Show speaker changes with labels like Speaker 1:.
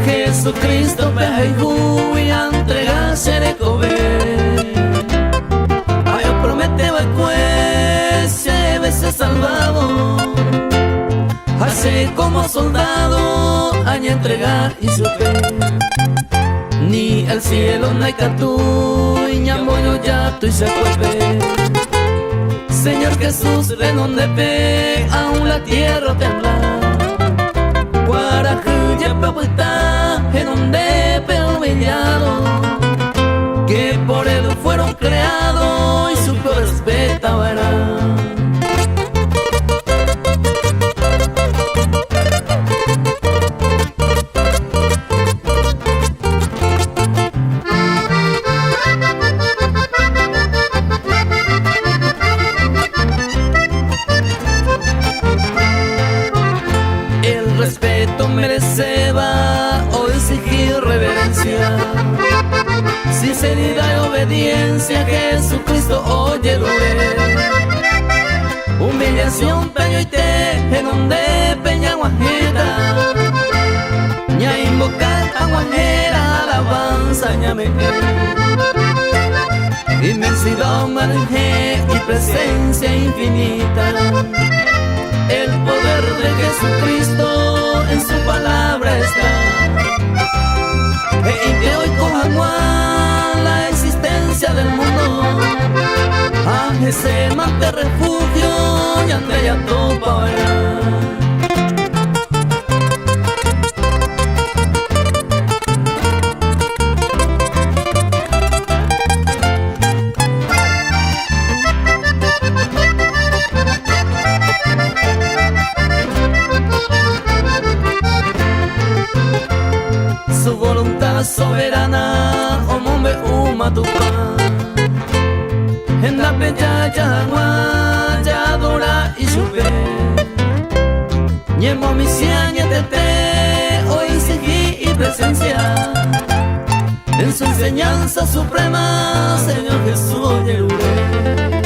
Speaker 1: Jesucristo pejuy entregarse de comer. Ay, promete pues se veces salvado. Hace como soldado aña entregar y su fe. Ni el cielo no hay catú y ñamboyo ya tú y se vuelve. Señor Jesús, renonde pe, aún la tierra tembla. Guarajuya pepuita, en donde peo mellado, que por él fueron creados y su respeta verá. Respeto mereceba o exigir reverencia, sinceridad y obediencia. Jesucristo oye lo ve. Humillación peño y te en donde peña guajeta, ña invocar a guajera alabanza ñame. Inmensidad maneje y presencia infinita. El poder de Jesucristo en su palabra está. Y que hoy cojan la existencia del mundo. A ese mante refugio y ande ya topa verá. Su voluntad soberana, omombe umatupa. En la peña ya dura y supe. Ñemo misia ñetete, hoy seguí y presencia. En su enseñanza suprema, Señor Jesús, oye.